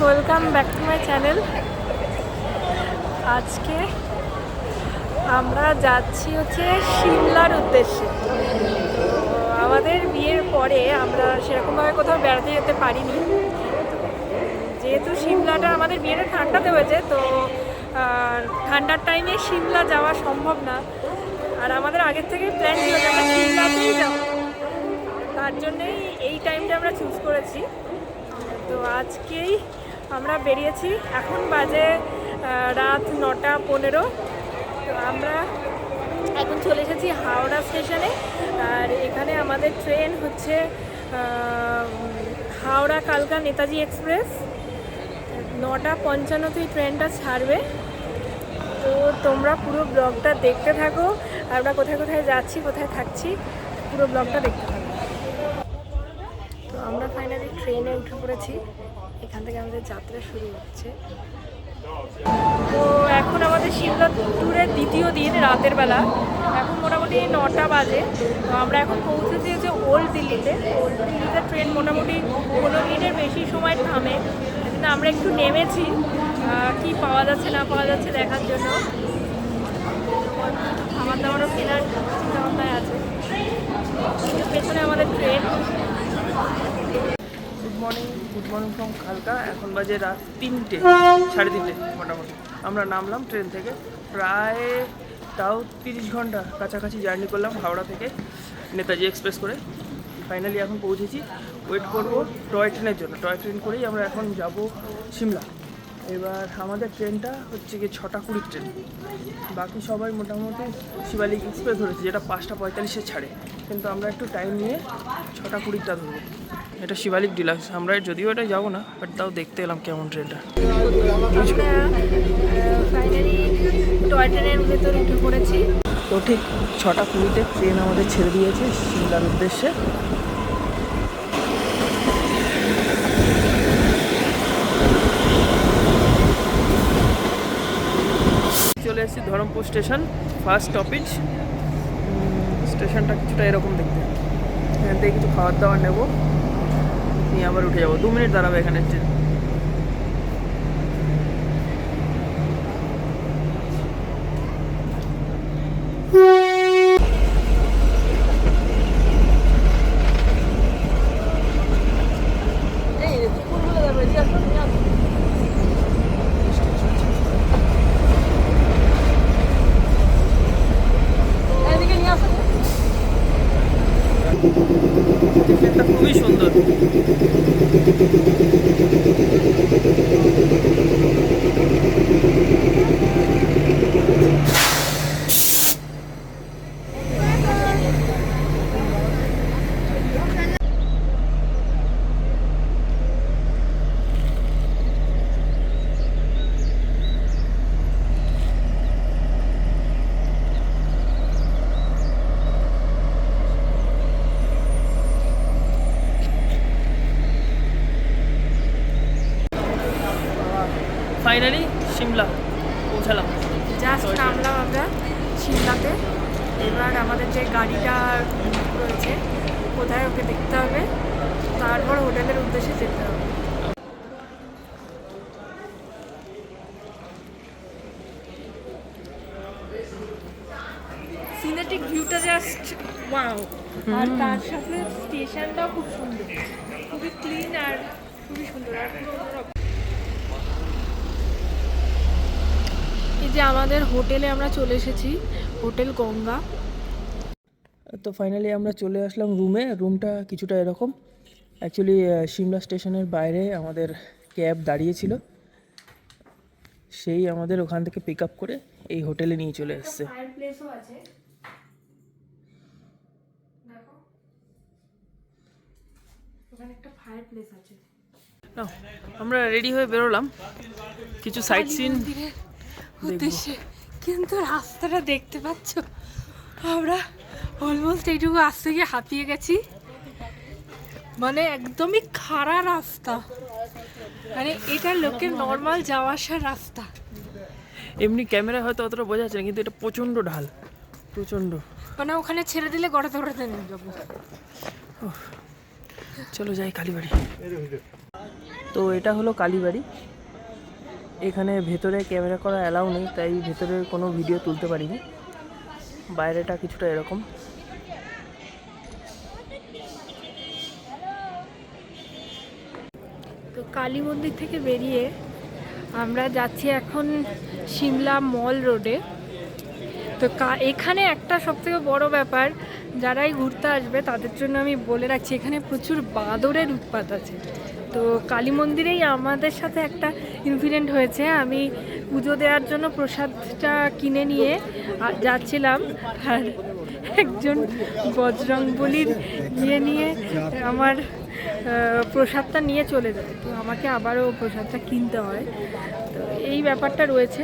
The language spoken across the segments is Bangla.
Welcome back to my channel. আজকে আমরা যাচ্ছি হচ্ছে সিমলার উদ্দেশ্যে। আমাদের বিয়ের পরে আমরা সেরকমভাবে কোথাও বেড়াতে যেতে পারিনি, যেহেতু সিমলাটা আমাদের বিয়েটা ঠান্ডাতে হয়েছে, তো ঠান্ডার টাইমে সিমলা যাওয়া সম্ভব না। আর আমাদের আগের থেকেই প্ল্যান ছিল যে আমরা সিমলাতেই যাব, তার জন্যেই এই টাইমটা আমরা চুজ করেছি। তো আজকেই আমরা বেরিয়েছি, এখন বাজে রাত 9:15। তো আমরা এখন চলে এসেছি হাওড়া স্টেশনে। আর এখানে আমাদের ট্রেন হচ্ছে হাওড়া কালকা নেতাজি এক্সপ্রেস। 9:55 ট্রেনটা ছাড়বে। তো তোমরা পুরো ব্লগটা দেখতে থাকো, আমরা কোথায় কোথায় যাচ্ছি, কোথায় থাকছি, পুরো ব্লগটা দেখতে থাকো। তো আমরা ফাইনালি ট্রেনে উঠে পড়েছি, এখান থেকে আমাদের যাত্রা শুরু হচ্ছে। তো এখন আমাদের সিমলা ট্যুরের দ্বিতীয় দিন, রাতের বেলা, এখন মোটামুটি 9টা বাজে। তো আমরা এখন পৌঁছেছি হচ্ছে ওল্ড দিল্লিতে। ওল্ড দিল্লিতে ট্রেন মোটামুটি 15 মিনিটের বেশি সময় থামে, কিন্তু আমরা একটু নেমেছি কি পাওয়া যাচ্ছে না পাওয়া যাচ্ছে দেখার জন্য। খাবার দাবারও কেনার চিন্তাভাবনায় আছে। পেছনে আমাদের ট্রেন। গুড মর্নিং ফ্রম কালকা। এখন বাজে রাত 3টে, 3:30 মোটামুটি। আমরা নামলাম ট্রেন থেকে, প্রায় তাও 30 ঘন্টা কাছাকাছি জার্নি করলাম হাওড়া থেকে নেতাজি এক্সপ্রেস করে। ফাইনালি এখন পৌঁছেছি। ওয়েট করবো টয় ট্রেনের জন্য। টয় ট্রেন করেই আমরা এখন যাব সিমলা। এবার আমাদের ট্রেনটা হচ্ছে গিয়ে 6:20 ট্রেন। বাকি সবাই মোটামুটি শিবালিক এক্সপ্রেস ধরেছে, যেটা 5:45 ছাড়ে, কিন্তু আমরা একটু টাইম নিয়ে 6:20টা ধরবো। এটা শিবালিক ডিলাক্স। আমরা যদিও এটা যাবো না, বাট তাও দেখতে এলাম কেমন ট্রেনটা। ফাইনালি টয় ট্রেনের ভেতর উঠে পড়েছি। তো ঠিক 6:20 ট্রেন আমাদের ছেড়ে দিয়েছে সিমলার উদ্দেশ্যে। চলে এসেছি ধরমপুর স্টেশন, ফার্স্ট স্টপেজ। স্টেশনটা কিছুটা এরকম দেখতে। এখান থেকে কিছু খাবার দাবার নেবো, নিয়ে আবার উঠে যাবো। 2 মিনিট দাঁড়াবে এখানে ট্রেন। ট্রেনটা খুবই সুন্দর। ফাইনালি সিমলা পৌঁছালাম। জাস্ট নামলাম আমরা সিমলাতে। এবার আমাদের যে গাড়িটা রয়েছে, কোথায় ওকে দেখতে হবে, তারপর হোটেলের উদ্দেশ্যে যেতে হবে। সিনেটিক ভিউটা জাস্ট ওয়াও। আর তার সাথে স্টেশনটাও খুব সুন্দর, খুবই ক্লিন আর খুবই সুন্দর। আর এই যে আমাদের হোটেলে আমরা চলে এসেছি, হোটেল গঙ্গা। তো ফাইনালি আমরা চলে আসলাম রুমে। রুমটা কিছুটা এরকম। অ্যাকচুয়ালি সিমলা স্টেশনের বাইরে আমাদের ক্যাব দাঁড়িয়েছিল, সেই আমাদের ওখান থেকে পিক আপ করে এই হোটেলে নিয়ে চলে এসছে। ফায়ার প্লেসও আছে, দেখো ওখানে একটা ফায়ার প্লেস আছে। আমরা রেডি হয়ে বেরোলাম কিছু সাইট সিন উদ্দেশ্যে, কিন্তু রাস্তাটা দেখতে পাচ্ছ, আমরা অলমোস্ট এইটুকু আসতে গিয়ে হাঁপিয়ে গেছি। মানে একদমই খাড়া রাস্তা, মানে এটা লোকের নর্মাল যাওয়া আসার রাস্তা। এমনি ক্যামেরা হয়তো অতটা বোঝা যাচ্ছে না, কিন্তু এটা প্রচণ্ড ঢাল, প্রচণ্ড। মানে ওখানে ছেড়ে দিলে গড়াতে গড়াতে নিয়ে যাবো। চলো যাই কালীবাড়ি। তো এটা হলো কালীবাড়ি। এখানে ভেতরে ক্যামেরা করা অ্যালাউ নেই, তাই ভেতরের কোনো ভিডিও তুলতে পারিনি। বাইরেটা কিছুটা এরকম। তো কালী মন্দির থেকে বেরিয়ে আমরা যাচ্ছি এখন সিমলা মল রোডে। তো এখানে একটা সবথেকে বড় ব্যাপার, যারাই ঘুরতে আসবে তাদের জন্য আমি বলে রাখছি, এখানে প্রচুর বাঁদরের উৎপাত আছে। তো কালী মন্দিরেই আমাদের সাথে একটা ইনসিডেন্ট হয়েছে। আমি পুজো দেওয়ার জন্য প্রসাদটা কিনে নিয়ে যাচ্ছিলাম, আর একজন বজরংবলীর নিয়ে আমার প্রসাদটা নিয়ে চলে যায়। তো আমাকে আবারও প্রসাদটা কিনতে হয়। তো এই ব্যাপারটা রয়েছে।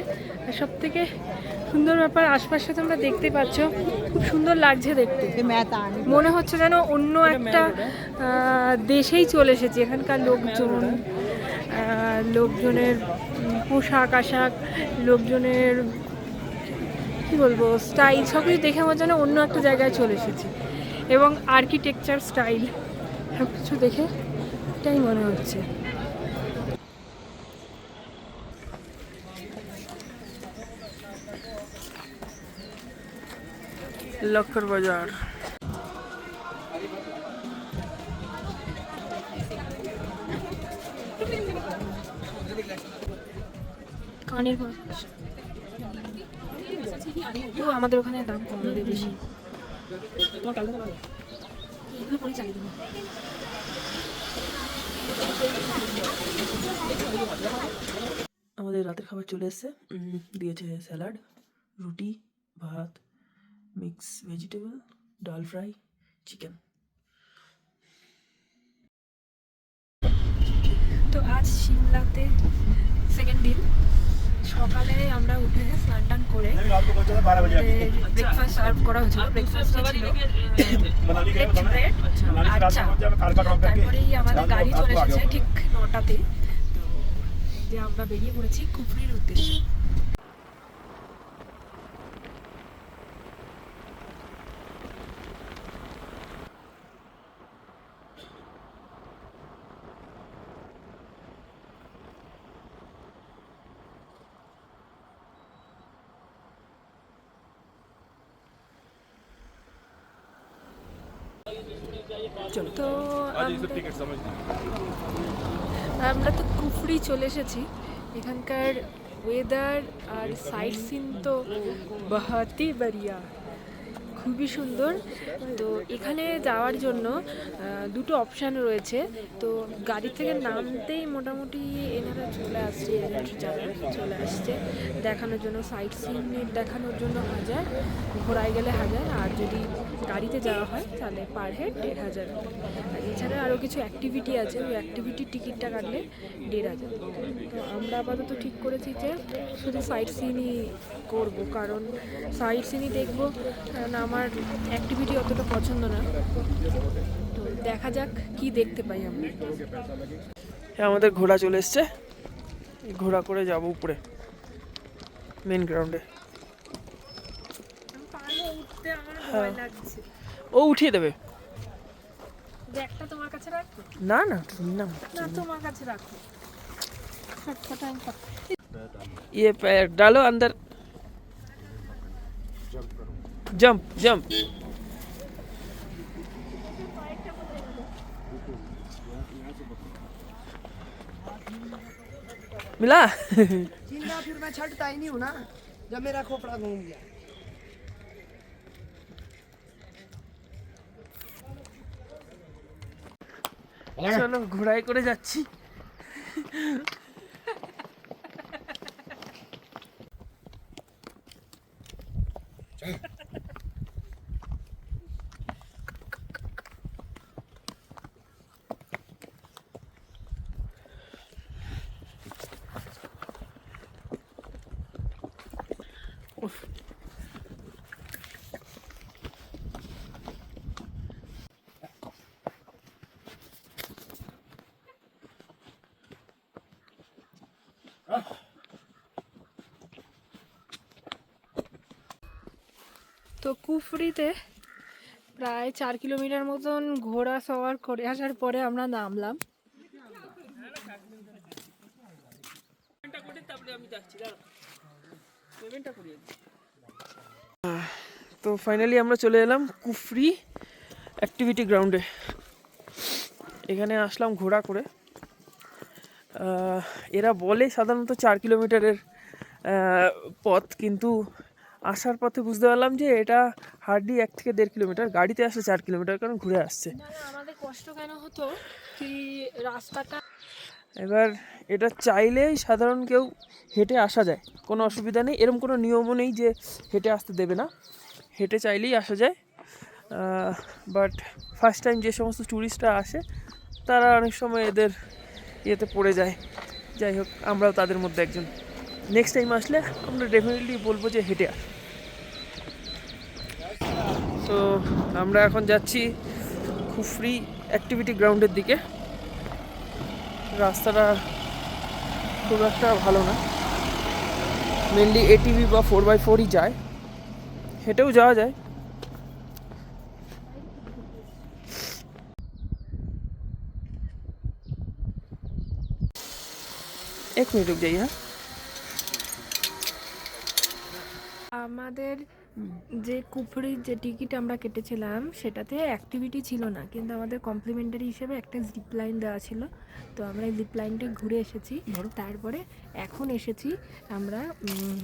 সব থেকে সুন্দর ব্যাপার, আশপাশে তোমরা দেখতে পাচ্ছ, খুব সুন্দর লাগছে দেখতে। মনে হচ্ছে যেন অন্য একটা দেশেই চলে এসেছি। এখানকার লোকজনের পোশাক আশাক, লোকজনের কি বলবো স্টাইল, সব কিছু দেখে আমার যেন অন্য একটা জায়গায় চলে এসেছি। এবং আর্কিটেকচার স্টাইল সব কিছু দেখে এটাই মনে হচ্ছে। লক্ষ্মর বাজার। কানের তো আমাদের ওখানে দাম কম বেশি। আমাদের রাতের খাবার চলে এসছে। দিয়েছে স্যালাড, রুটি, ভাত, মিক্স ভেজিটেবল, ডাল ফ্রাই, চিকেন। তো আজ সিমলাতে সেকেন্ড দিন। সকালে আমরা উঠে স্নান টান করে ব্রেকফাস্ট সার্ভ করা হয়েছিল। ব্রেকফাস্টে ছিল ব্রেড আর চা। তারপরেই আমাদের গাড়ি চলে এসেছে ঠিক 9টাতে। তো যে আমরা বেরিয়ে পড়েছি কুফরির উদ্দেশ্যে। তো আমরা তো কুফরি চলে এসেছি। এখানকার ওয়েদার আর সাইট সিন তো বহুতই বাড়িয়া, খুবই সুন্দর। তো এখানে যাওয়ার জন্য দুটো অপশান রয়েছে। তো গাড়ি থেকে নামতেই মোটামুটি এনারা চলে আসছে, যারা চলে আসছে দেখানোর জন্য, সাইট সিন দেখানোর জন্য 1000, ঘোরায় গেলে 1000, আর যদি গাড়িতে যাওয়া হয় তাহলে পার হেড 1500। আর এছাড়া আরও কিছু অ্যাক্টিভিটি আছে, ওই অ্যাক্টিভিটির টিকিটটা কাটলে 1500। তো আমরা আপাতত ঠিক করেছি যে শুধু সাইট সিনই করবো, কারণ সাইট সিনই দেখবো, কারণ আমার অ্যাক্টিভিটি অতটা পছন্দ না। তো দেখা যাক কি দেখতে পাই আমরা। আমাদের ঘোড়া চলে এসছে, ঘোড়া করে যাব উপরে মেন গ্রাউন্ডে। ও উঠিয়ে দেবে। ব্যাগটা তোমার কাছে রাখো। না না তুমি না, তোমার কাছে রাখো। ये पैर डालो अंदर, जंप जंप। मिला। चिल्ला फिर मैं छटता ही नहीं हूँ ना जब मेरा खोपड़ा घूम गया। চলো ঘোড়ায় করে যাচ্ছি। তো কুফরিতে প্রায় 4 কিলোমিটার মতন ঘোড়া সওয়ার করে আসার পরে আমরা নামলাম। তারপরে আমি যাচ্ছি, দাঁড়া পেমেন্টটা করিয়ে দিই। তো ফাইনালি আমরা চলে এলাম কুফরি অ্যাক্টিভিটি গ্রাউন্ডে। এখানে আসলাম ঘোড়া করে। এরা বলে সাধারণত 4 কিলোমিটারের পথ, কিন্তু আসার পথে বুঝতে পারলাম যে এটা হার্ডলি 1 থেকে 1.5 কিলোমিটার। গাড়িতে আসলে 4 কিলোমিটার, কারণ ঘুরে আসছে। আমাদের কষ্ট কেন হতো কি রাস্তাটা, এবার এটা চাইলেই সাধারণ কেউ হেঁটে আসা যায়, কোনো অসুবিধা নেই। এরকম কোনো নিয়মও নেই যে হেঁটে আসতে দেবে না, হেঁটে চাইলেই আসা যায়। বাট ফার্স্ট টাইম যে সমস্ত ট্যুরিস্টরা আসে তারা অনেক সময় এদের ইয়েতে পড়ে যায়। যাই হোক, আমরাও তাদের মধ্যে একজন। নেক্সট টাইম আসলে আমরা ডেফিনেটলি বলবো যে হেঁটে আস। তো আমরা এখন যাচ্ছি কুফরি অ্যাক্টিভিটি গ্রাউন্ডের দিকে। রাস্তাটা খুব একটা ভালো না, মেনলি এটিভি বা 4x4ই যায়, হেঁটেও যাওয়া যায়। এক মিনিট রুক যাই। হ্যাঁ, আমাদের যে কুফরির যে টিকিট আমরা কেটেছিলাম সেটাতে অ্যাক্টিভিটি ছিল না, কিন্তু আমাদের কমপ্লিমেন্টারি হিসেবে একটা জিপ লাইন দেওয়া ছিল। তো আমরা এই জিপ লাইনটা ঘুরে এসেছি। তারপরে এখন এসেছি আমরা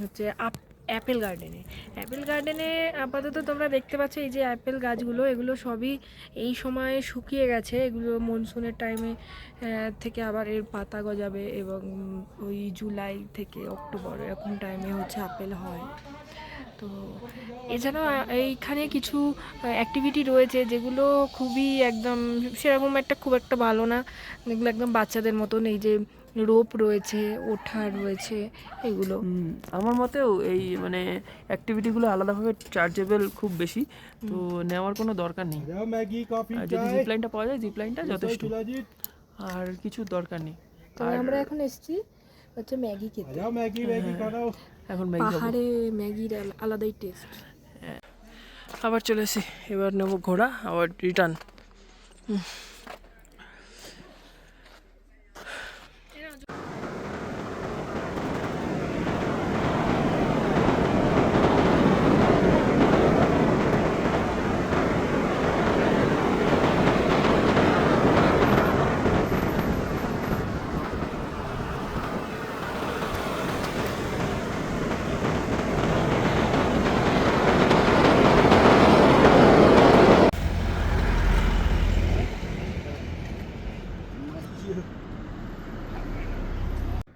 হচ্ছে অ্যাপেল গার্ডেনে। অ্যাপেল গার্ডেনে আপাতত তোমরা দেখতে পাচ্ছ এই যে অ্যাপেল গাছগুলো, এগুলো সবই এই সময়ে শুকিয়ে গেছে। এগুলো মনসুনের টাইমে থেকে আবার এর পাতা গজাবে, এবং ওই জুলাই থেকে অক্টোবর এরকম টাইমে হচ্ছে আপেল হয়। তো এছাড়াও এইখানে কিছু অ্যাক্টিভিটি রয়েছে যেগুলো খুবই একদম সেরকম খুব একটা ভালো না, এগুলো একদম বাচ্চাদের মতন। এই যে রোপ রয়েছে, ওঠা রয়েছে, এগুলো আমার মতেও এই মানে অ্যাক্টিভিটিগুলো আলাদাভাবে চার্জেবল খুব বেশি, তো নেওয়ার কোনো দরকার নেই। আর যদি জিপ লাইনটা পাওয়া যায়, জিপ লাইনটা যথেষ্ট, আর কিছু দরকার নেই। তো আমরা এখন এসেছি হচ্ছে ম্যাগি খেতে। এখন ম্যাগি খাবো। পাহাড়ে ম্যাগির আলাদাই টেস্ট। আবার চলে এসেছি, এবার নেবো ঘোড়া, আবার রিটার্ন।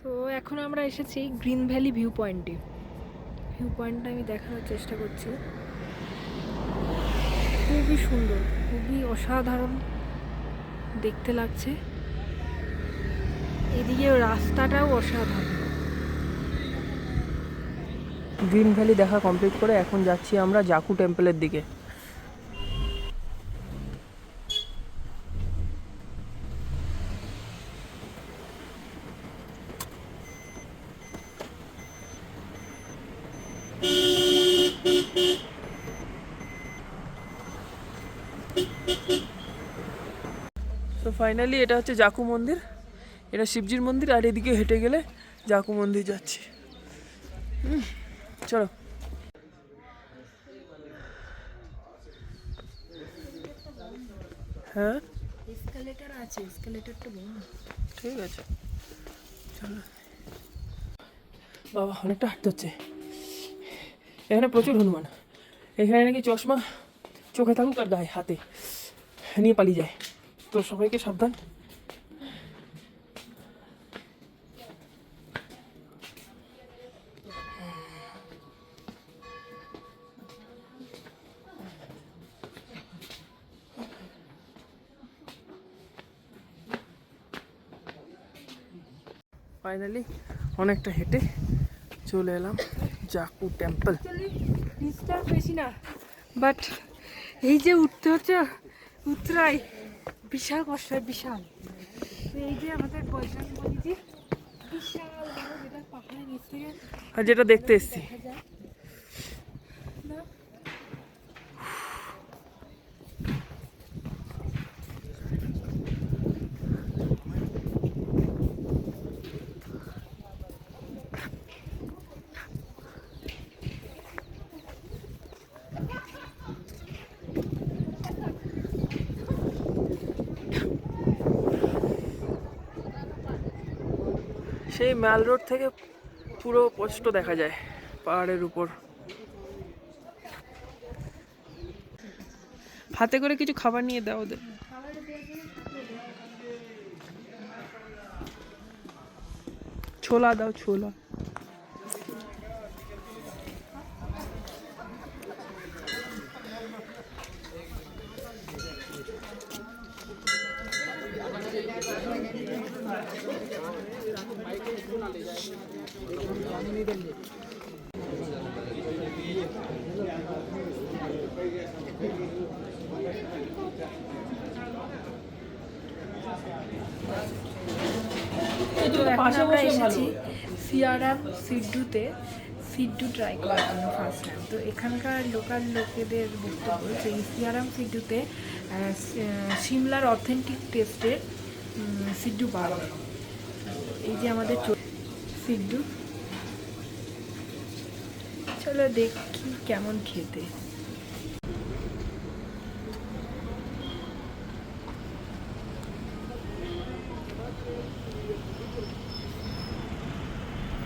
তো এখন আমরা এসেছি গ্রিন ভ্যালি ভিউ পয়েন্টে। ভিউ পয়েন্টটা আমি দেখানোর চেষ্টা করছি। খুবই সুন্দর, খুবই অসাধারণ দেখতে লাগছে। এদিকে রাস্তাটাও অসাধারণ। গ্রিন ভ্যালি দেখা কমপ্লিট করে এখন যাচ্ছি আমরা জাকু টেম্পলের দিকে। তো ফাইনালি এটা হচ্ছে জাকু মন্দির, এটা শিবজির মন্দির, আর এদিকে হেঁটে গেলে জাকু মন্দির যাচ্ছি। চলো। হ্যাঁ, এসকালেটর আছে, এসকালেটরটা বল। ঠিক আছে, চলো। বাবা, অনেকটা হাঁটতে হচ্ছে। এখানে প্রচুর হনুমান। এখানে নাকি চশমা চোখে থাকুক আর গায়ে হাতে নিয়ে পালিয়ে যায়, তো সবাইকে সাবধান। ফাইনালি অনেকটা হেঁটে চলে এলাম জাকু টেম্পল। ডিস্টার্ব বেশি না, বাট এই যে উঠতে হচ্ছে উত্তরায় বিশাল কষ্ট হয়, বিশাল। এই যে আমাদের বজরং বলিজি বিশাল বড়, যেটা পাহাড়ের নিচ থেকে আর যেটা দেখতে এসছি। সেই ম্যাল রোড থেকে পুরো স্পষ্ট দেখা যায় পাহাড়ের উপর। হাতে করে কিছু খাবার নিয়ে দাও ওদের। ছোলা দাও, ছোলা। এখন আমরা এসেছি সিয়ারাম সিড্ডুতে, সিড্ডু ট্রাই করার জন্য ফার্স্ট টাইম। তো এখানকার লোকাল লোকেদের বক্তব্য যে এই সিয়ারাম সিড্ডুতে সিমলার অথেন্টিক টেস্টের সিড্ডু পাওয়া যায়। এই যে আমাদের সিড্ডু, চলো দেখি কেমন খেতে।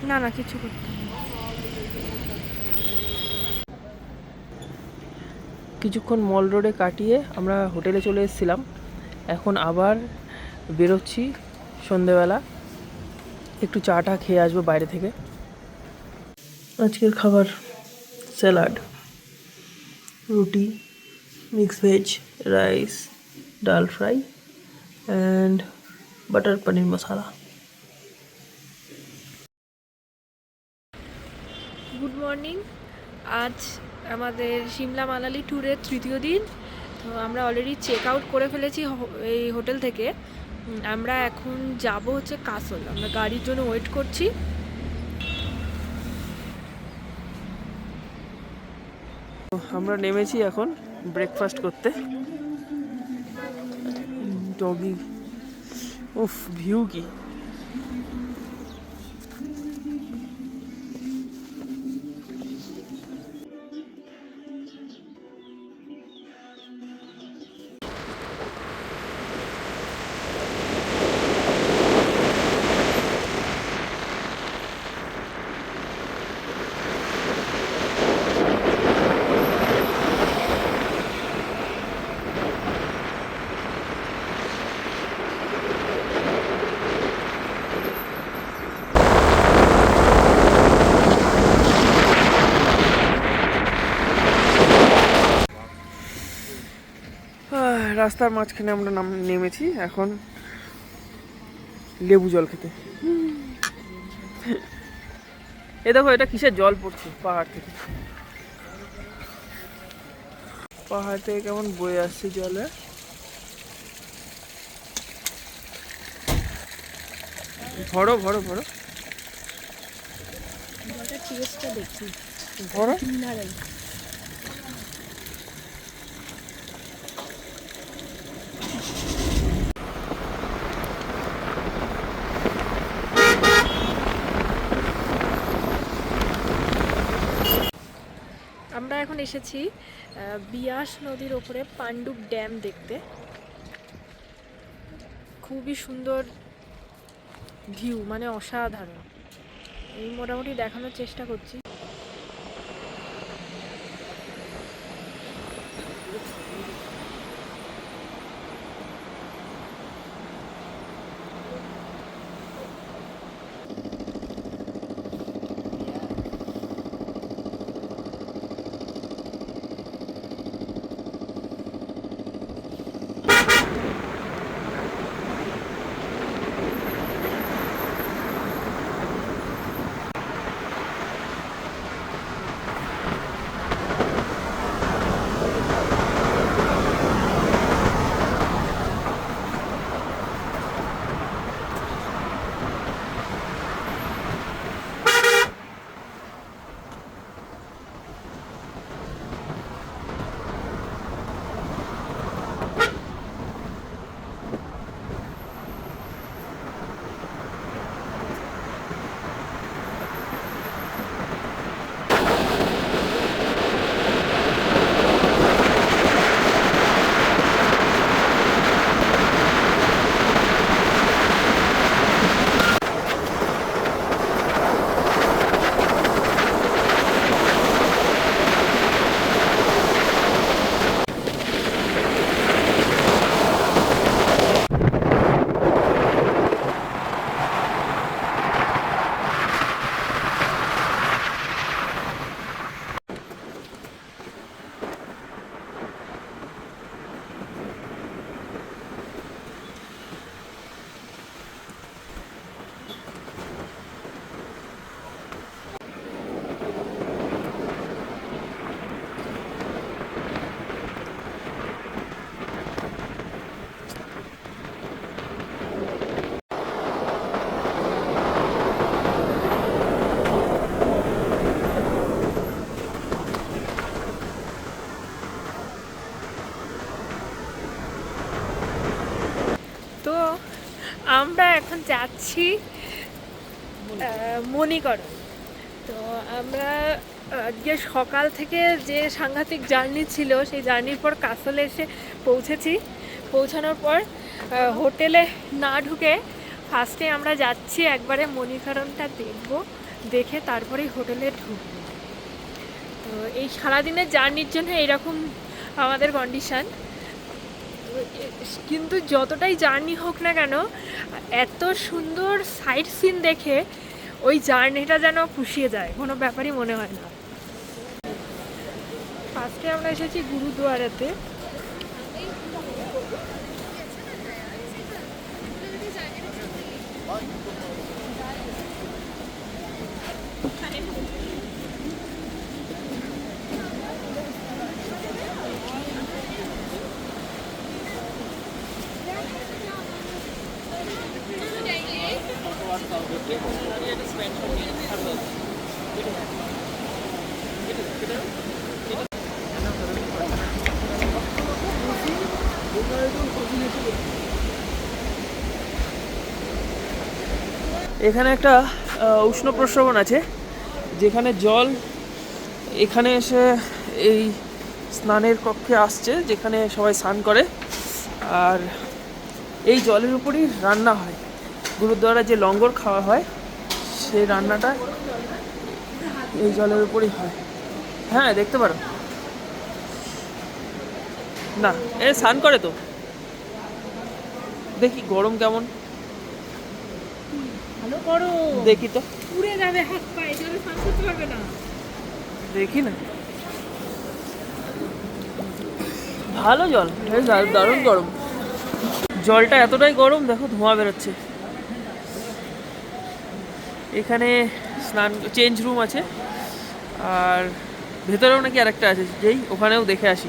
না না কিছু করতে হবে না। কিছুক্ষণ মল রোডে কাটিয়ে আমরা হোটেলে চলে এসেছিলাম। এখন আবার বেরোচ্ছি সন্ধেবেলা, একটু চাটা খেয়ে আসবো বাইরে থেকে। আজকের খাবার স্যালাড, রুটি, মিক্স ভেজ, রাইস, ডাল fry and butter paneer masala. Good morning. আজ আমাদের সিমলা মানালি ট্যুরের তৃতীয় দিন। তো আমরা অলরেডি চেক আউট করে ফেলেছি এই হোটেল থেকে। আমরা এখন যাব হচ্ছে কাসল। আমরা গাড়ির জন্য ওয়েট করছি। আমরা নেমেছি এখন ব্রেকফাস্ট করতে। ডগি, উফ ভিউ কি! রাস্তার মাঝখানে আমরা নেমেছি এখন লেবু জল খেতে। এ দেখো, এটা কিসের জল পড়ছে পাহাড় থেকে। পাহাড় থেকে কেমন বয়ে আসছে জলে। ভরো ভরো ভরো দেখি ভরো। আমরা এখন এসেছি বিয়াস নদীর ওপরে পাণ্ডুপ ড্যাম দেখতে। খুবই সুন্দর ভিউ, মানে অসাধারণ। এই মোটামুটি দেখানোর চেষ্টা করছি। আমরা এখন যাচ্ছি মণিকরণ। তো আমরা আজকে সকাল থেকে যে সাংঘাতিক জার্নি ছিল, সেই জার্নির পর কাসলে এসে পৌঁছেছি। পৌঁছানোর পর হোটেলে না ঢুকে ফার্স্টে আমরা যাচ্ছি একবারে মণিকরণটা দেখব, দেখে তারপরেই হোটেলে ঢুকবো। তো এই সারাদিনের জার্নির জন্য এইরকম আমাদের কন্ডিশান। কিন্তু যতটাই জার্নি হোক না কেন, এত সুন্দর সাইট সিন দেখে ওই জার্নিটা যেন পুষিয়ে যায়, কোনো ব্যাপারই মনে হয় না। ফার্স্টে আমরা এসেছি গুরুদুয়ারাতে। এখানে একটা উষ্ণ প্রস্রবণ আছে, যেখানে জল এখানে এসে এই স্নানের কক্ষে আসছে, যেখানে সবাই স্নান করে। আর এই জলের উপরই রান্না হয়। গুরুদ্বারা যে লঙ্গর খাওয়া হয়, সেই রান্নাটা এই জলের উপরই হয়। হ্যাঁ, দেখতে পারো। না, এ স্নান করে তো। দেখি গরম কেমন, ভালো করো, দেখি তো, পুড়ে যাবে হাত পায়ে, জলে স্নান করতে পারবে না। দেখি না। ভালো জল, দারুণ গরম। জলটা এতটাই গরম, দেখো ধোঁয়া বেরোচ্ছে। এখানে স্নান চেঞ্জ রুম আছে, আর ভেতরেও নাকি আরেকটা আছে, যেই ওখানেও দেখে আসি।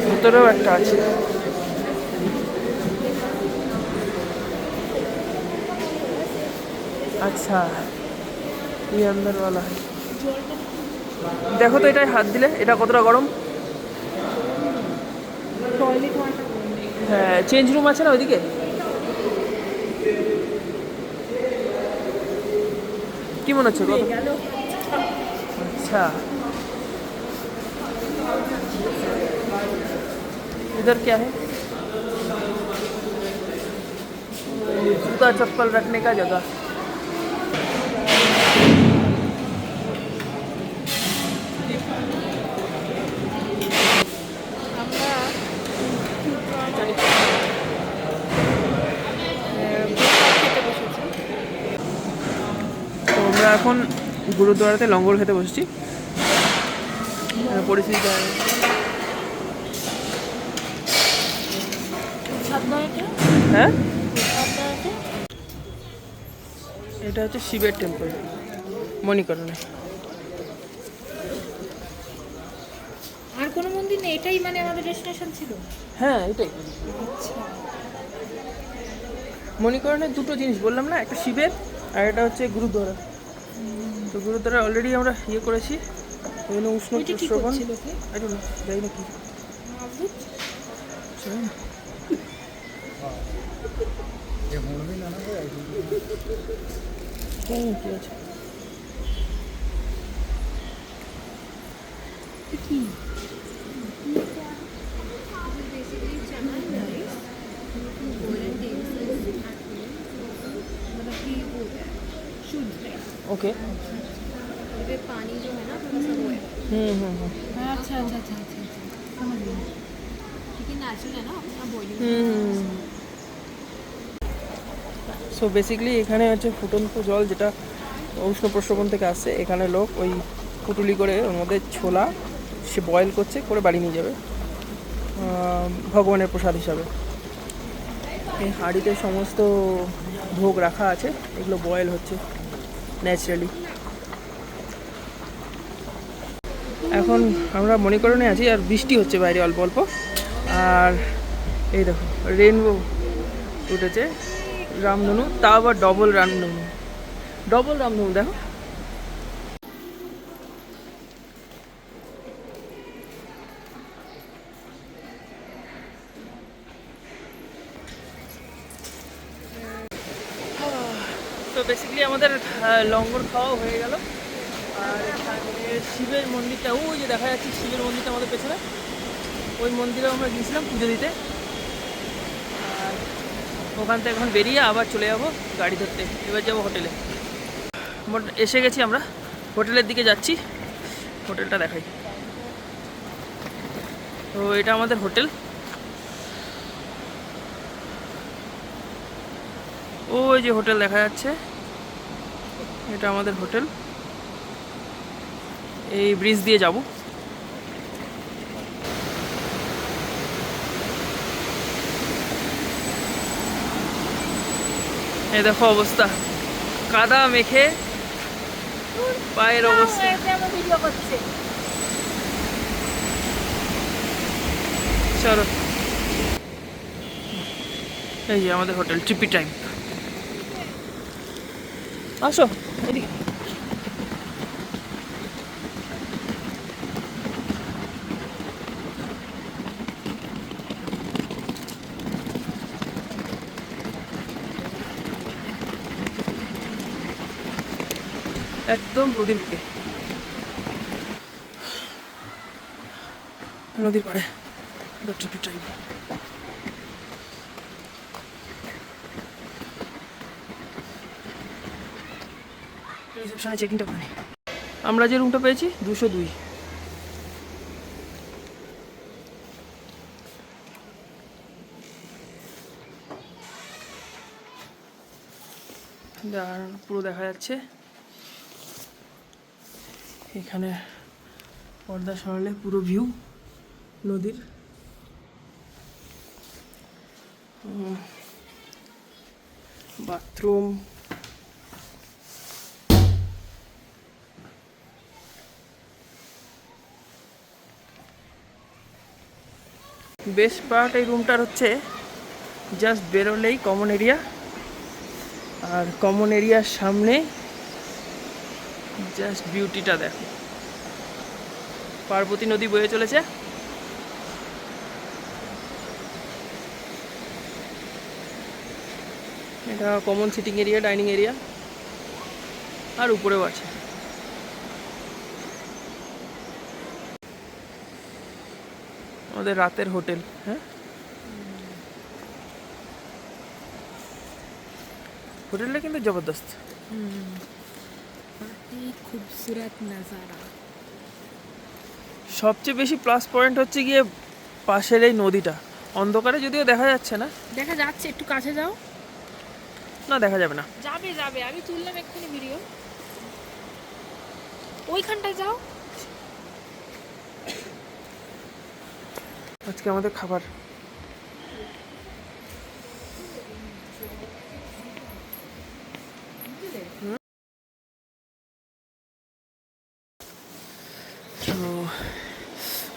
ভেতরেও একটা আছে। আচ্ছা, ये अंदर वाला है। দেখো তো এটাই হাত দিলে এটা কতটা গরম। হ্যাঁ, চেঞ্জ রুম আছে না ওইদিকে। কি মনে হচ্ছে কত? আচ্ছা, इधर क्या है? जूता चप्पल रखने का जगह। তো আমরা এখন গুরুদ্বারাতে লঙ্গর খেতে বসেছি। পরিস্থিতিটা হ্যাঁ, এটা হচ্ছে শিবের টেম্পল মণিকরণে। আর কোনো মন্দির নেই, এটাই মানে আমাদের ডেস্টিনেশন ছিল। হ্যাঁ, এটাই। মণিকরণের দুটো জিনিস বললাম না, একটা শিবের আর এটা হচ্ছে গুরুদ্বারা। তো গুরুদ্বারা অলরেডি আমরা ইয়ে করেছি, এখানে উষ্ণ প্রস্রবণ। যাই না কি কি আছে। ओके, पानी जो है ना थोड़ा सा वो है। अच्छा अच्छा अच्छा अच्छा समझ गई, क्योंकि नेचुरल है ना, अपना बॉइलिंग। সো বেসিক্যালি এখানে হচ্ছে ফুটন্ত জল, যেটা উষ্ণ প্রস্রবণ থেকে আসছে। এখানে লোক ওই পুটুলি করে ওর মধ্যে ছোলা সে বয়েল করছে, করে বাড়ি নিয়ে যাবে ভগবানের প্রসাদ হিসাবে। এই হাঁড়িতে সমস্ত ভোগ রাখা আছে, এগুলো বয়েল হচ্ছে ন্যাচারালি। এখন আমরা মণিকরণে আছি, আর বৃষ্টি হচ্ছে বাইরে অল্প অল্প। আর এই দেখো রেনবো উঠেছে, রামধনু, তা আবার ডবল রামধনু, দেখো। তো বেসিক্যালি আমাদের লঙ্গর খাওয়াও হয়ে গেল। আর এখানে শিবের মন্দিরটা, ওই যে দেখা যাচ্ছে শিবের মন্দিরটা আমাদের পেছনে, ওই মন্দিরেও আমরা গিয়েছিলাম পুজো দিতে। আর ওখান থেকে এখন বেরিয়ে আবার চলে যাব গাড়ি ধরতে, এবার যাবো হোটেলে। এসে গেছি আমরা, হোটেলের দিকে যাচ্ছি, হোটেলটা দেখাই। তো এটা আমাদের হোটেল, ওই যে হোটেল দেখা যাচ্ছে, এটা আমাদের হোটেল। এই ব্রিজ দিয়ে যাব। এই দেখো অবস্থা, কাদা মেখে পায়ের অবস্থা। চলো, এই যে আমাদের হোটেল ট্রিপি টাইম। আসো এদিকে। একদম নদীর দিকে, নদীর পাড়ে ট্রিপি টাইম। রিসেপশনে চেকিংটা করে নিই। আমরা যে রুমটা পেয়েছি 202। পুরো দেখা যাচ্ছে এখানে, পর্দা সরালে পুরো ভিউ নদীর। বাথরুম, বেস্ট পার্ট এই রুমটার হচ্ছে জাস্ট বেরোলেই কমন এরিয়া, আর কমন এরিয়ার সামনে জাস্ট বিউটিটা দেখো, পার্বতী নদী বয়ে চলেছে। এটা common sitting area, dining area, আর উপরেও আছে। আমাদের রাতের হোটেল। হ্যাঁ, হোটেলটা কিন্তু জবরদস্ত। খুবসুরত নজারা। সবচেয়ে বেশি প্লাস পয়েন্ট হচ্ছে গিয়ে পাশের এই নদীটা, অন্ধকারে যদিও দেখা যাচ্ছে না। দেখা যাচ্ছে, একটু কাছে যাও। না, দেখা যাবে না। যাবে যাবে, আমি তুললাম এক্ষুনি ভিডিও। ওইখানটায় যাও। আজকে আমাদের খাবার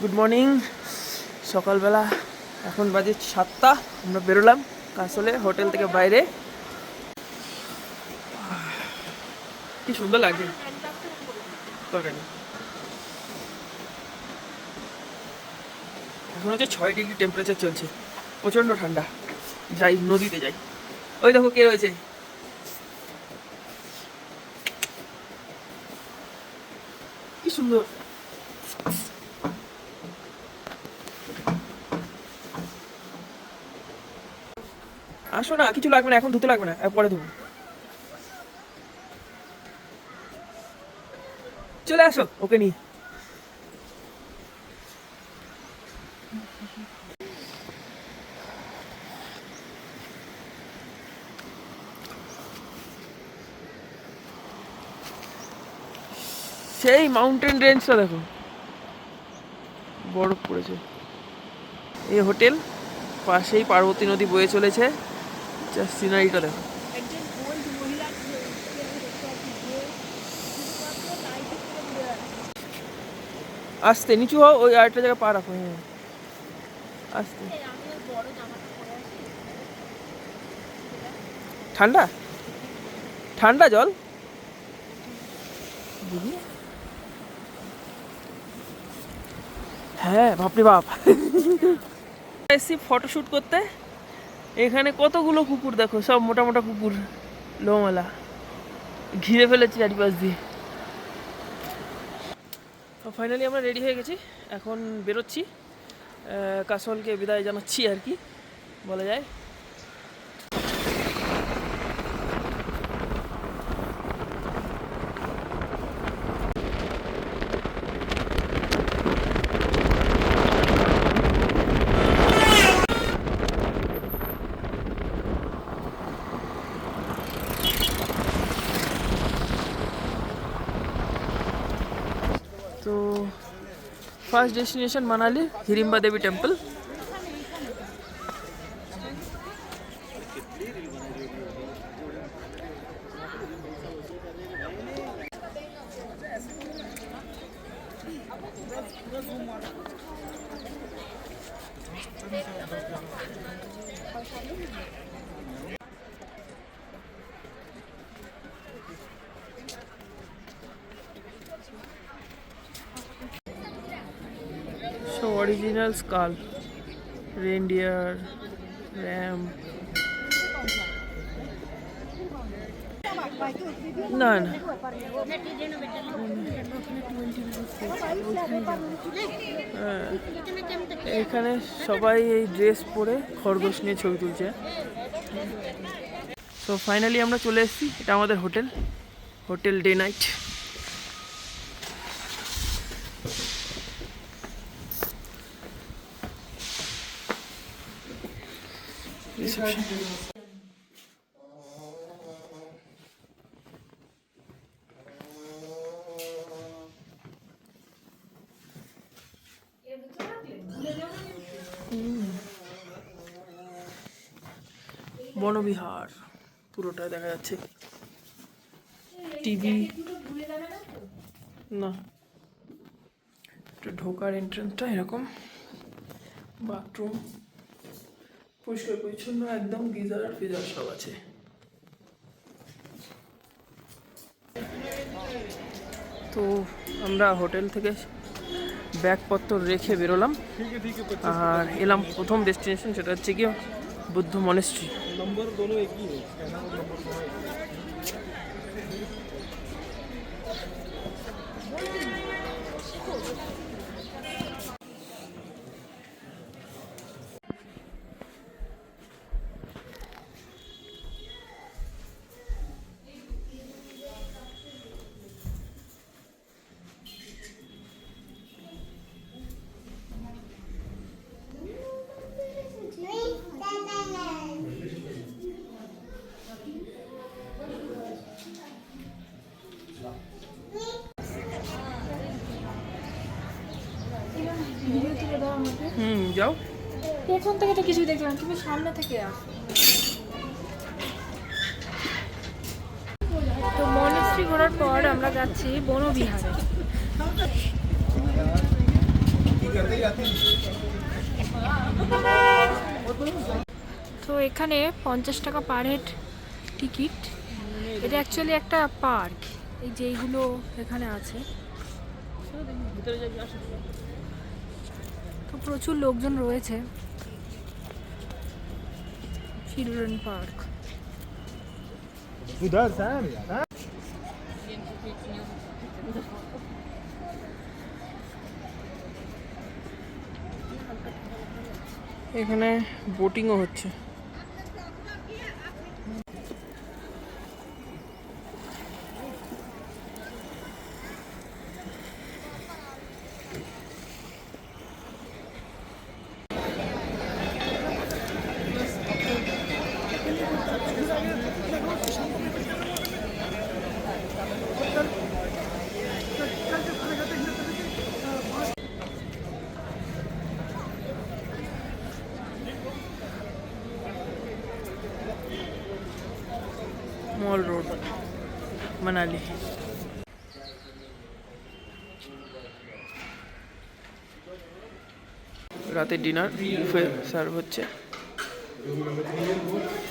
গুড মর্নিং, সকালবেলা এখন বাজে 7টা। আমরা বেরোলাম আসলে হোটেল থেকে বাইরে। কি সুন্দর লাগে তরকারি। এখন হচ্ছে 6 ডিগ্রি টেম্পারেচার চলছে, প্রচণ্ড ঠান্ডা। যাই নদীতে যাই। ওই দেখো কে রয়েছে, কি সুন্দর। আসো না, কিছু লাগবে না, এখন ধুতে লাগবে না, পরে ধুবো। চলে আসো ওকে নিয়ে। সেই মাউন্টেন রেঞ্জটা দেখো, বরফ পড়েছে। এই হোটেল, পাশেই পার্বতী নদী বয়ে চলেছে, জাস্ট সিনারিটা দেখো। আস্তে নিচু হও, ওই আরেকটা জায়গায় পা রাখো। হ্যাঁ, আস্তে। ঠান্ডা ঠান্ডা জল। হ্যাঁ, বাপরে বাপ। এসছি ফটোশ্যুট করতে। এখানে কতগুলো কুকুর দেখো, সব মোটা মোটা কুকুর, লোমেলা। ঘিরে ফেলেছি চারিপাশ দিয়ে। ফাইনালি আমরা রেডি হয়ে গেছি, এখন বেরোচ্ছি, কাসলকে বিদায় জানাচ্ছি আর কি বলা যায়। তো ফার্স্ট ডেস্টিনেশন মানালি, হিড়িম্বা দেবী temple. So original skull, reindeer, ram. না না, এখানে সবাই এই ড্রেস পরে খরগোশ নিয়ে ছবি তুলছে। সো ফাইনালি আমরা চলে এসেছি, এটা আমাদের hotel, hotel day night. Van Vihar পুরোটা দেখা যাচ্ছে, টিভি না, ঢোকার এন্ট্রান্সটা এরকম, বাথরুম পরিষ্কার পরিচ্ছন্ন একদম, গিজার আর ফিজার সব আছে। তো আমরা হোটেল থেকে ব্যাগপত্র রেখে বেরোলাম আর এলাম প্রথম ডেস্টিনেশন, সেটা হচ্ছে কি বুদ্ধ মনেস্ট্রি। যাও, পেছন থেকে তো কিছুই দেখলাম, তুমি সামনে থেকে আসো। তো মনেস্ট্রি ঘোরার পর আমরা যাচ্ছি বনবিহারে। তো এখানে 50 টাকা পার হেড টিকিট। এটা অ্যাকচুয়ালি একটা পার্ক, এই যে এইগুলো এখানে আছে। তো প্রচুর লোকজন রয়েছে, চিলড্রেন পার্ক। এখানে বোটিংও হচ্ছে। Mall road Manali. রাতে ডিনার বুফে সার্ভ হচ্ছে।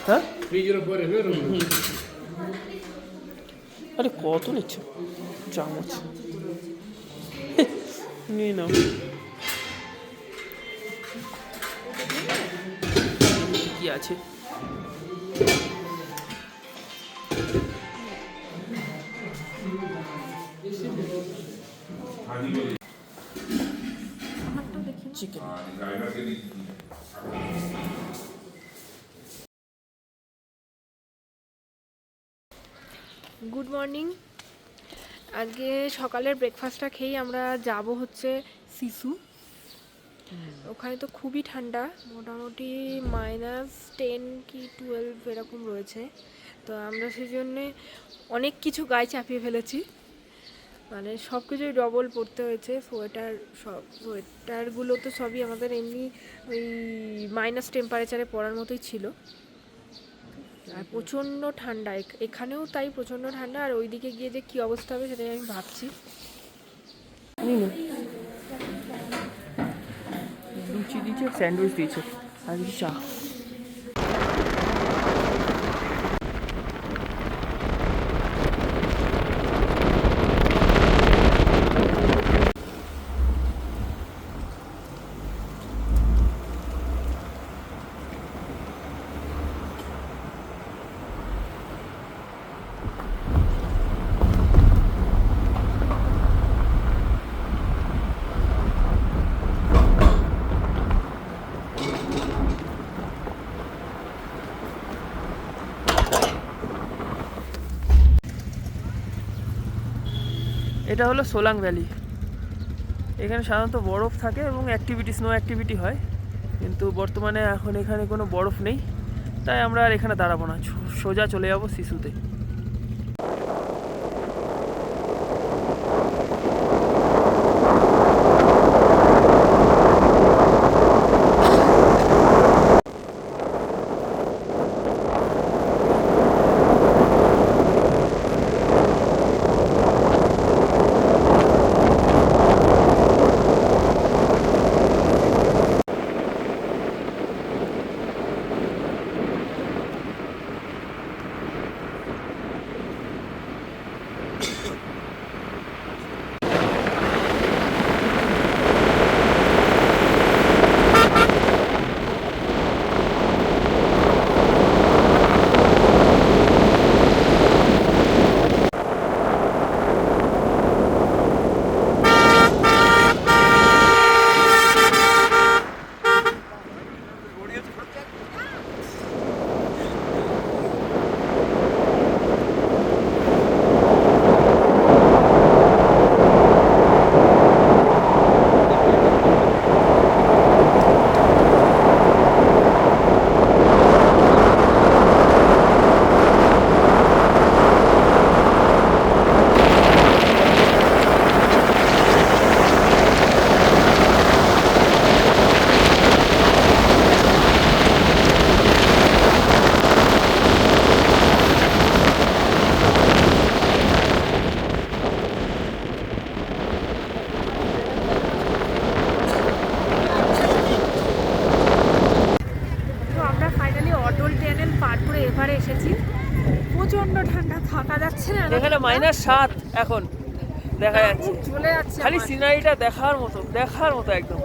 হ্যাঁ আরে কত নিচ্ছ চামচ নিয়ে নাও। কি আছে চিকেন। Good morning. আজকে সকালের ব্রেকফাস্টটা খেয়েই আমরা যাব হচ্ছে সিসু। ওখানে তো খুবই ঠান্ডা, মোটামুটি -10 কি 12 এরকম রয়েছে। তো আমরা সেই জন্যে অনেক কিছু গায়ে চাপিয়ে ফেলেছি, মানে সব কিছুই ডবল পরতে হয়েছে। সোয়েটারগুলো তো সবই আমাদের এমনি ওই মাইনাস টেম্পারেচারে পরার মতোই ছিল। আর প্রচণ্ড ঠান্ডা, এখানেও তাই প্রচণ্ড ঠান্ডা। আর ওইদিকে গিয়ে যে কী অবস্থা হবে সেটাই আমি ভাবছি। লুচি দিয়েছে, স্যান্ডউইচ দিয়েছে, আর কিছু চা। এটা হলো সোলাং ভ্যালি। এখানে সাধারণত বরফ থাকে এবং স্নো অ্যাক্টিভিটি হয়, কিন্তু বর্তমানে এখন এখানে কোনো বরফ নেই, তাই আমরা আর এখানে দাঁড়াবো না, সোজা চলে যাবো সিসুতে। প্রচন্ড ঠান্ডা, থাকা যাচ্ছে না। এখানে -7 এখন দেখা যাচ্ছে, চলে যাচ্ছে। খালি সিনারিটা দেখার মতো একদম,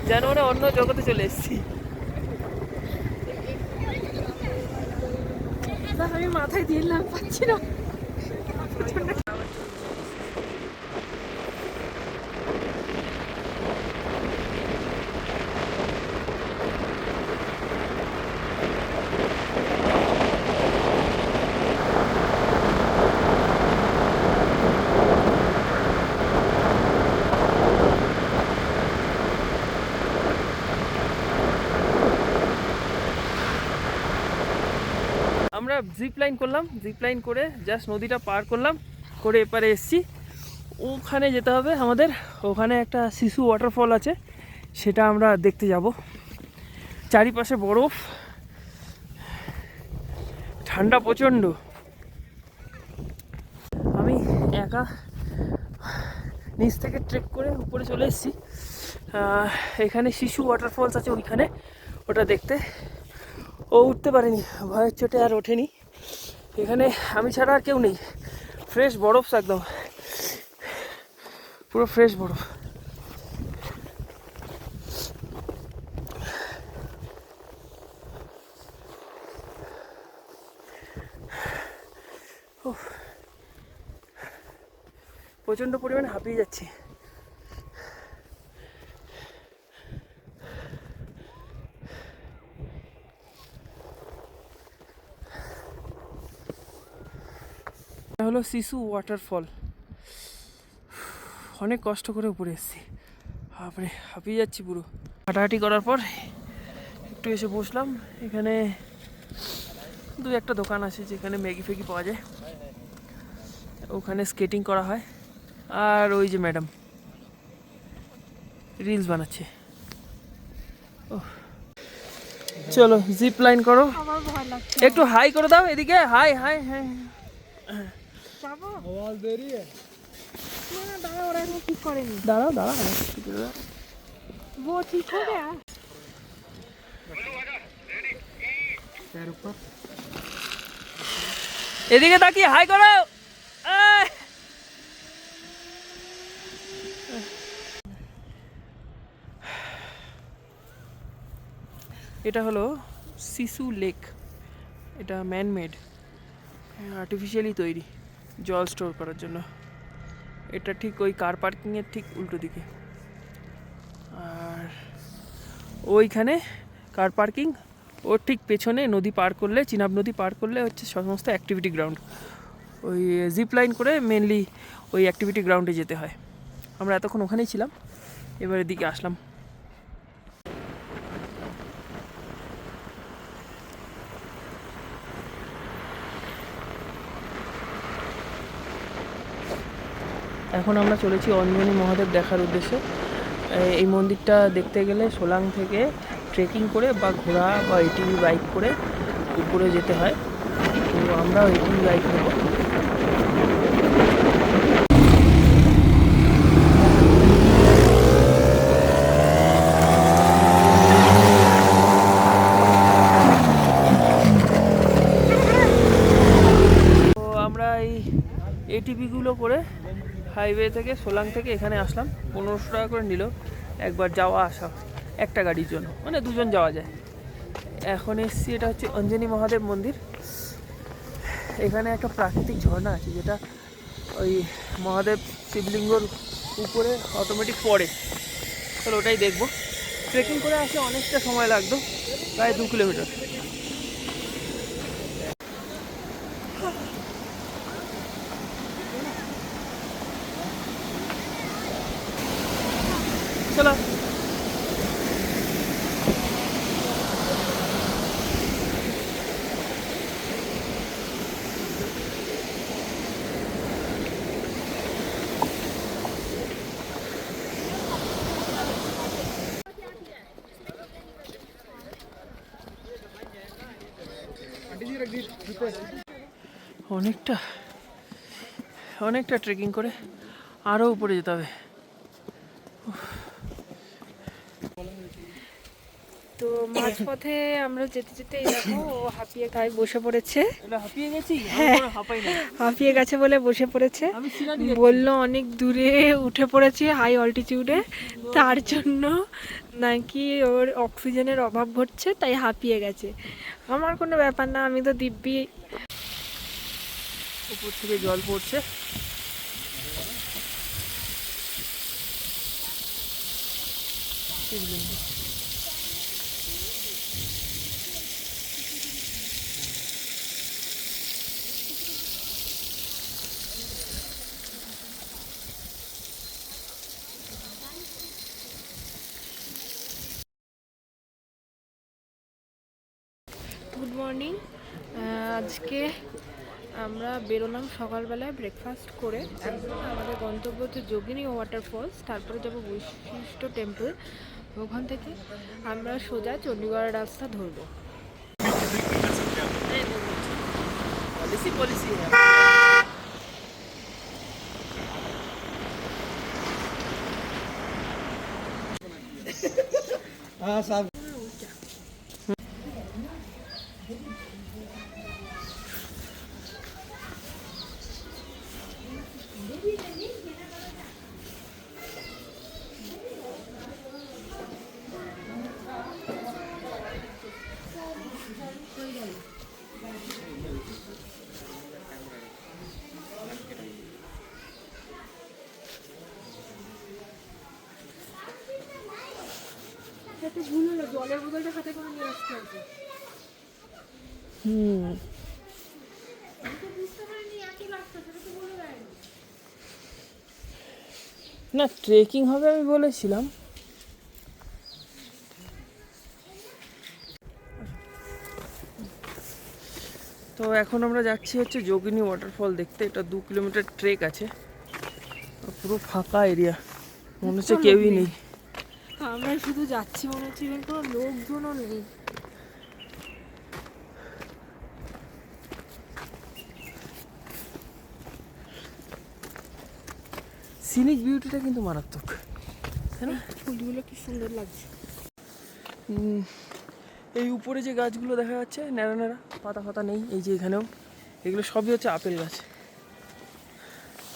যেন মানে অন্য জগতে চলে এসেছি। আমি মাথায় দিলাম, পাচ্ছি না। আমরা জিপ লাইন করে জাস্ট নদীটা পার করলাম, করে এপারে এসছি। ওখানে যেতে হবে আমাদের, ওখানে একটা শিশু ওয়াটারফল আছে, সেটা আমরা দেখতে যাব। চারিপাশে বরফ, ঠান্ডা প্রচণ্ড। আমি একা নিচ থেকে ট্রেক করে উপরে চলে এসেছি। এখানে শিশু ওয়াটারফলস আছে ওইখানে, ওটা দেখতে। ও উঠতে পারেনি, ভয়ের চোটে আর ওঠেনি। এখানে আমি ছাড়া আর কেউ নেই। ফ্রেশ বরফ, একদম পুরো ফ্রেশ বরফ। প্রচণ্ড পরিমাণে হাঁপিয়ে যাচ্ছি। এটা হলো শিশু ওয়াটারফল। অনেক কষ্ট করে উপরে এসেছি, বাপরে হাঁপিয়ে যাচ্ছি পুরো। হাঁটাহাঁটি করার পর একটু এসে বসলাম। এখানে দু একটা দোকান আছে যেখানে ম্যাগি ফ্যাগি পাওয়া যায়, ওখানে স্কেটিং করা হয়। আর ওই যে ম্যাডাম রিলস বানাচ্ছে। চলো জিপ লাইন করো, আমার ভয় লাগছে। একটু হাই করে দাও এদিকে, হাই হাই হাই। যাবো? না দাঁড়া, ওরা এখন ঠিক করেনি। দাঁড়াও দাঁড়াও, वो ठीक हो गया। এদিকে তাকিয়ে হাই করো। এটা হলো শিশু লেক। এটা ম্যানমেড, আর্টিফিশিয়ালি তৈরি জল স্টোর করার জন্য। এটা ঠিক ওই কার পার্কিংয়ের ঠিক উল্টো দিকে। আর ওইখানে কার পার্কিং, ওর ঠিক পেছনে নদী পার করলে, চিনাব নদী পার করলে হচ্ছে সমস্ত অ্যাক্টিভিটি গ্রাউন্ড। ওই জিপ লাইন করে মেনলি ওই অ্যাক্টিভিটি গ্রাউন্ডে যেতে হয়। আমরা এতক্ষণ ওখানেই ছিলাম, এবার এদিকে আসলাম। এখন আমরা চলেছি অঞ্জনী মহাদেব দেখার উদ্দেশ্যে। এই মন্দিরটা দেখতে গেলে সোলাং থেকে ট্রেকিং করে বা ঘোড়া বা এটিভি বাইক করে উপরে যেতে হয়। তো আমরাও এটিভি বাইক নেব। তো আমরা এই এটিভিগুলো করে হাইওয়ে থেকে সোলাং থেকে এখানে আসলাম। 1500 টাকা করে নিল একবার যাওয়া আসা, একটা গাড়ির জন্য, মানে দুজন যাওয়া যায়। এখন এসছি, এটা হচ্ছে অঞ্জনী মহাদেব মন্দির। এখানে একটা প্রাকৃতিক ঝর্ণা আছে যেটা ওই মহাদেব শিবলিঙ্গর উপরে অটোমেটিক পড়ে। তাহলে ওটাই দেখবো। ট্রেকিং করে আসলে অনেকটা সময় লাগতো, প্রায় 2 কিলোমিটার। চলো অনেকটা অনেকটা ট্রেকিং করে আরও উপরে যেতে হবে। তো মাঝপথে আমরা যেতে যেতে এই দেখো ও হাঁপিয়ে খাই বসে পড়েছে। হাঁপিয়ে গেছি, হাঁপিয়ে গেছে বলে বসে পড়েছে। বললো অনেক দূরে উঠে পড়েছি হাই অল্টিটিউডে, তার জন্য নাকি ওর অক্সিজেনের অভাব ঘটছে, তাই হাঁপিয়ে গেছে। আমার কোনো ব্যাপার না, আমি তো দিব্যি। উপর থেকে জল পড়ছে। Good morning. আজকে আমরা বেরোলাম সকালবেলায় ব্রেকফাস্ট করে। এখন আমাদের গন্তব্য হচ্ছে যোগিনী ওয়াটারফলস, তারপরে যাবো বৈশিষ্ট্য টেম্পল। ওখান থেকে আমরা সোজা চণ্ডীগড়ের রাস্তা ধরবো। पॉलिसी है। हाँ साहब। জলের বোতলটা সাথে করে নিয়ে আসতে হবে। বুঝতে পারিনি এত রাস্তা না ট্রেকিং হবে আমি বলেছিলাম। তো এখন আমরা যাচ্ছি হচ্ছে যোগিনী ওয়াটারফল দেখতে। এটা 2 কিলোমিটার ট্রেক আছে, পুরো ফাঁকা এরিয়া, মনে হচ্ছে কেউই নেই। আমরা শুধু যাচ্ছি, মনে হচ্ছে এখানে কোনো লোকজনও নেই। সিনিক বিউটিটা কিন্তু মারাত্মক, তাই না? ফুলগুলো কি সুন্দর লাগছে। এই উপরে যে গাছগুলো দেখা যাচ্ছে ন্যাড়া ন্যাড়া, পাতা ফাতা নেই, এই যে এখানেও, এগুলো সবই হচ্ছে আপেল গাছ।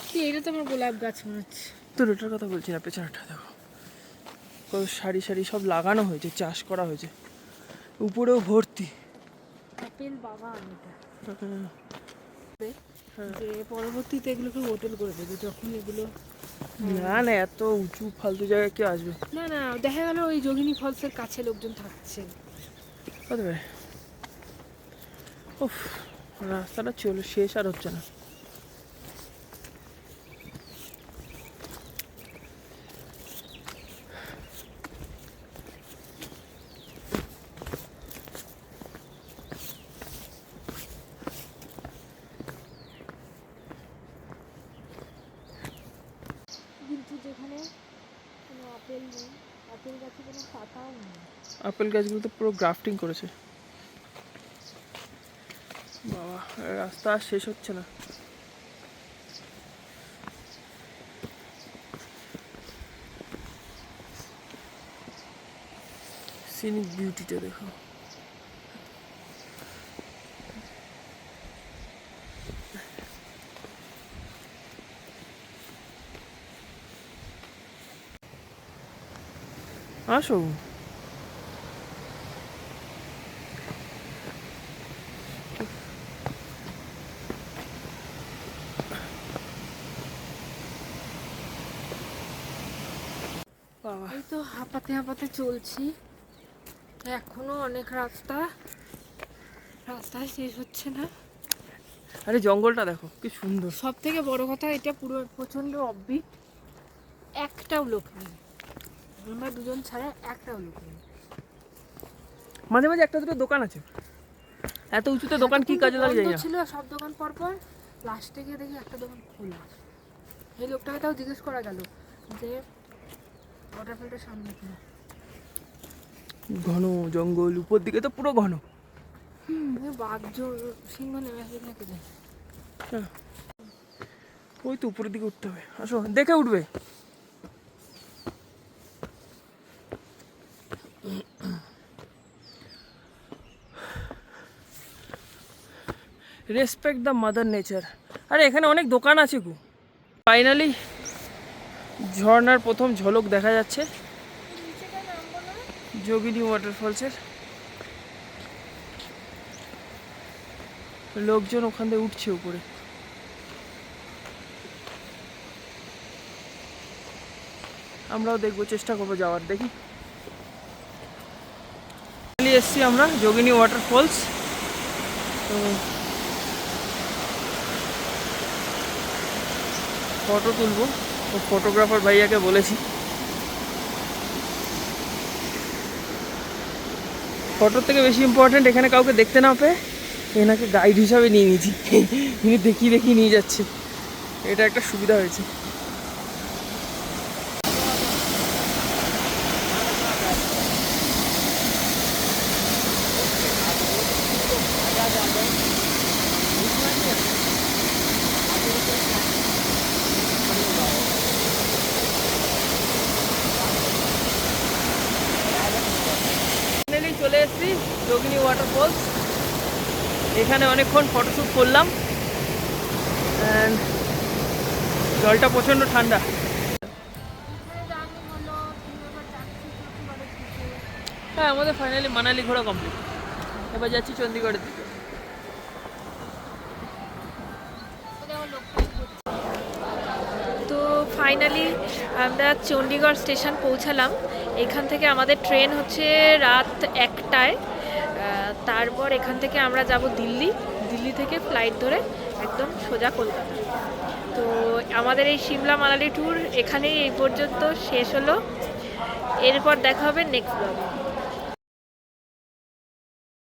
কি এটা তো আমার গোলাপ গাছ মনে হচ্ছে। তো এটার কথা বলছি না, পেছনেরটা দেখো, কত সারি সারি সব লাগানো হয়েছে, চাষ করা হয়েছে, উপরেও ভর্তি। আপেল বাগান এটা। যে পরবর্তীতে এগুলোকে হোটেল করে দেবে যখন এগুলো। না না, এত উঁচু ফালতু জায়গায় কেউ আসবে? না না, দেখা গেল ওই যোগিনী ফলসের কাছে লোকজন থাকছে। হতে পারে। উফ, রাস্তাটা চলো শেষ আর হচ্ছে না। কিন্তু যেখানে কোনো আপেল নেই, আপেল গাছে কোনো পাতাও নেই। আপেল গাছগুলো তো পুরো গ্রাফটিং করেছে। বাবা, রাস্তা আর শেষ হচ্ছে না। সিনিক বিউটিটা দেখো। আসো। বাবা, এই তো হাঁপাতে হাঁপাতে চলছি, এখনো অনেক রাস্তা, রাস্তা শেষ হচ্ছে না। আরে জঙ্গলটা দেখো কি সুন্দর। সব থেকে বড় কথা, এটা পুরো প্রচন্ড অব্বিট, একটাও লোক নেই। আমরা দুজন ছাড়া একটাও লোক নেই। মাঝে মাঝে একটা দুটো দোকান আছে, এত উঁচুতে দোকান কি কাজে লাগে যায় বন্ধ না। ছিল সব দোকান, পরপর লাস্টে গিয়ে দেখি একটা দোকান খোলা। এই লোকটাকে তাও জিজ্ঞেস করা গেল যে ওয়াটারফলটার সামনে কিনা। ঘন জঙ্গল, উপর দিকে তো পুরো ঘন। বাঘ সিংহ নেমে আসবে নাকি যায়। ওই তো উপরের দিকে উঠতে হবে, আসো দেখে উঠবে। Respect the mother nature. আরে এখানে অনেক দোকান আছে গো। ফাইনালি ঝর্ণার প্রথম ঝলক দেখা যাচ্ছে যোগিনী ওয়াটারফলসের। লোকজন ওখান থেকে উঠছে উপরে। আমরাও দেখবো, চেষ্টা করবো যাওয়ার, দেখি। এসছি আমরা যোগিনী ওয়াটারফলস। তো ফটো তুলবো, তো ফটোগ্রাফার ভাইয়াকে বলেছি। ফটোর থেকে বেশি ইম্পর্টেন্ট এখানে কাউকে দেখতে না পেয়ে এনাকে গাইড হিসাবে নিয়ে নিয়েছি। ইনি দেখিয়ে দেখিয়ে নিয়ে যাচ্ছে, এটা একটা সুবিধা হয়েছে। ফাইনালি চলে এসেছি যোগিনী ওয়াটারফলস। এখানে অনেকক্ষণ ফটোশ্যুট করলাম, অ্যান্ড জলটা প্রচণ্ড ঠান্ডা। হ্যাঁ, আমাদের ফাইনালি মানালি ঘোরা কমপ্লিট। এবার যাচ্ছি চণ্ডীগড়ের দিকে। তো ফাইনালি আমরা চণ্ডীগড় স্টেশন পৌঁছালাম। এখান থেকে আমাদের ট্রেন হচ্ছে রাত 1টায়। তারপর এখান থেকে আমরা যাব দিল্লি, দিল্লি থেকে ফ্লাইট ধরে একদম সোজা কলকাতা। তো আমাদের এই সিমলা মানালি ট্যুর এখানেই এই পর্যন্ত শেষ হলো। এরপর দেখা হবে নেক্সট ব্লগে।